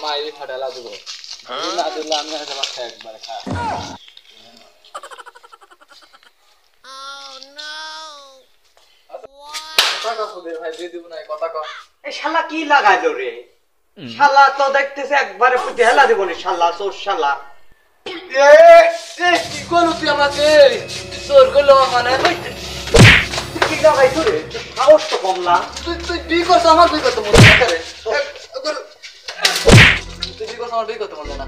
মাইরি ফাটালা দেবো না দিলে আমি একবারে খা ভাই দিয়ে দিব না কথা কও এই শালা কি লাগাইলো রে শালা তো দেখতেছে একবারে পুঁতে হেলা দেব না শালা চোর শালা কি করলো তুই আমাকে চোর করলো মানে কি লাগাইছো রে সাহস তো কম না তুই বি করছ আমার বি করতে মনে করে তুই বি করছ আমার বি করতে মনে না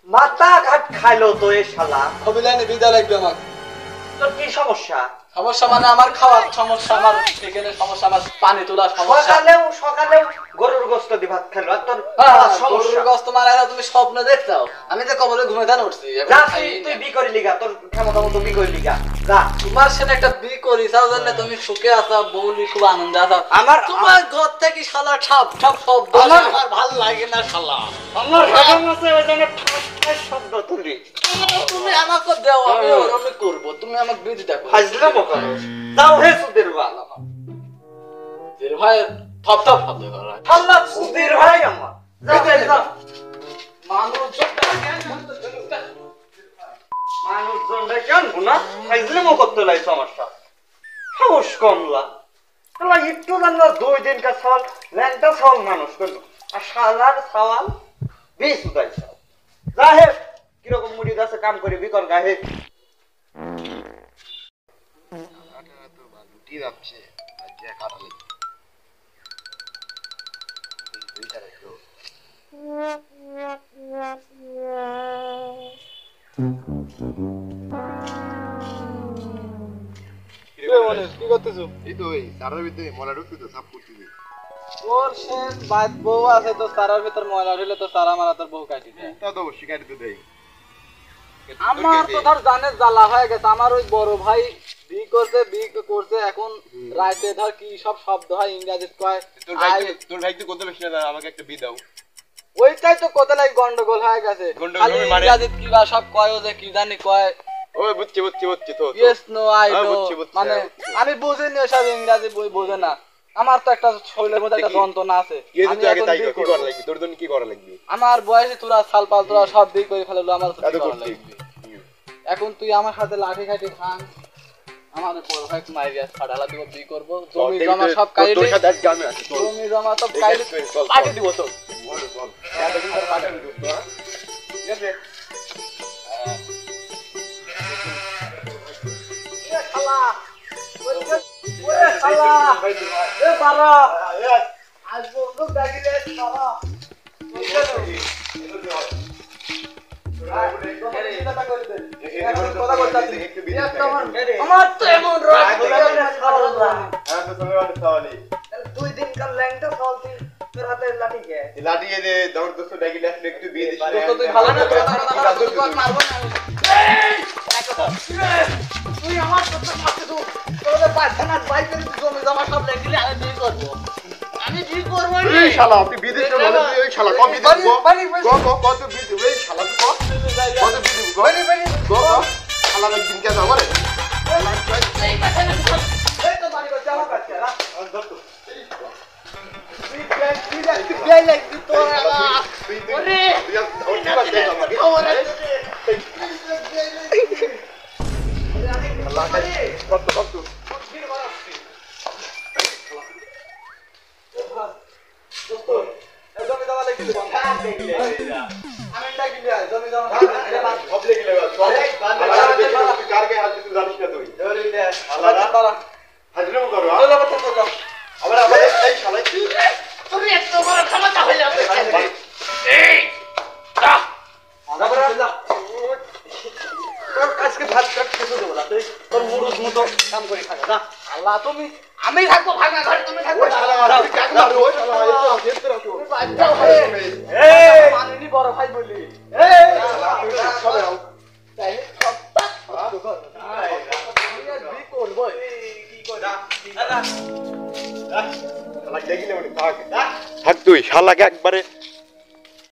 মাথা ঘাট খাইলো তো এই শালা হবে জানি বিদা লাগবে আমার তোর কি সমস্যা সমস্যা মানে আমার খাওয়ার সমস্যা আমার এখানে সমস্যা আমার পানি তোলার সমস্যা সকালেও গরুর গোশত দিয়ে ভাত খেলো আর তোর গরুর গোশত মারা তুমি স্বপ্ন দেখছাও আমি তো কবলে ঘুমে দান উঠছি তুই বি করে লিগা তোর ক্ষমতা মতো বি করে লিগা যা তোমার সাথে একটা বি করি চাও জানলে তুমি সুখে আছো বউলি খুব আনন্দ আছো আমার তোমার ঘর থেকে শালা ঠাপ ঠাপ শব্দ আমার ভালো লাগে না শালা আমার হারাম আছে ওই জন্য ঠাস ঠাস শব্দ তুলি তুমি আমাকে দাও আমি করব তুমি আমাকে বিধি দেখো হাজলাম করো দাও হে সুদের বালা তোর ভাই থপ থপ শব্দ করে আল্লাহ সুদের ভাই আমার যাও মানুষজনরা কেন গুনা হাজলামও করতে লাইছো আমার সাথে সাহস কমলা শালা একটু জানলা 2 দিন কা সওয়াল ল্যাংটা সওয়াল মানুষ করলো আর শালার সওয়াল বেশ উদাইছে যাহে কিরকম মুড়ি গাছে কাম করে বিকল গাহে লুটি যাচ্ছে আর যে কাটালে কি করতেছো এই তো ওই তারার ভিতরে মলা ঢুকতে তো সাপ করতে তোর সে বাদ বউ আছে তো তারার ভিতর ময়লা ঢেলে তো তারা মারা তোর বউ কাটি দেয় তা তো অবশ্যই কাটি তো দেয় আমার তো ধর জানে জ্বালা হয়ে গেছে আমার ওই বড় ভাই বি করছে এখন রাতে ধর কি সব শব্দ হয় ইংরেজি কয় তোর ভাই তো কত বেশি না আমাকে একটা বি দাও ওইটাই তো কত লাগে গন্ডগোল হয়ে গেছে খালি ইংরেজি কি বা সব কয় যে কি জানি কয় ওই বুঝছি তো ইয়েস নো আই নো মানে আমি বুঝিনি ওসব ইংরেজি বই বোঝে না আমার তো একটা শরীরের মধ্যে একটা যন্ত্রণা আছে আমি আগে তাই কি করা লাগবে তোর জন্য কি করা লাগবে আমার বয়সে তোরা সালপাল তোরা সব দিক করে ফেললো আমার তো কি করা লাগবে এখন তুই আমার সাথে লাঠি খাটি খান আমাদের বড় ভাই মাইরিয়া ফাড়ালা দিব বি করব জমি জমা সব কাইলে তোর সাথে এক গ্রামে আছে জমি জমা সব কাইলে পাটি দিব তো বল এটা কিন্তু পাটি দিব তো ঠিক আছে এ শালা ওরে শালা এ বারা আজ বন্ধু ডাকিলে শালা আমার তো এমন দুই দিন কাল ল্যাংটা চলছি তোর হাতে লাঠি কে লাঠি দে দৌড় দোস্ত ডাকি লাঠি একটু বিয়ে দিস তুই ভালো না মারবো না তুই আমার সাথে মারতে তো তোদের পায়খানার বাইরে জমি জমা সব লেগিলে আমি বিয়ে করব এই শালা তুই বিদেশ না বলে তুই এই শালা কম বিদেশ কত বিদেশ এই শালা তুই কত বিদেশ গো শালা একদিন কে যাবো রে এই তো বাড়ি করতে আমার কাছে না ধর তো আমি থাকবো ভাঙা ঘরে তুমি থাকবো মানিনি বড় ভাই বলি থাক তুই শালাকে একবারে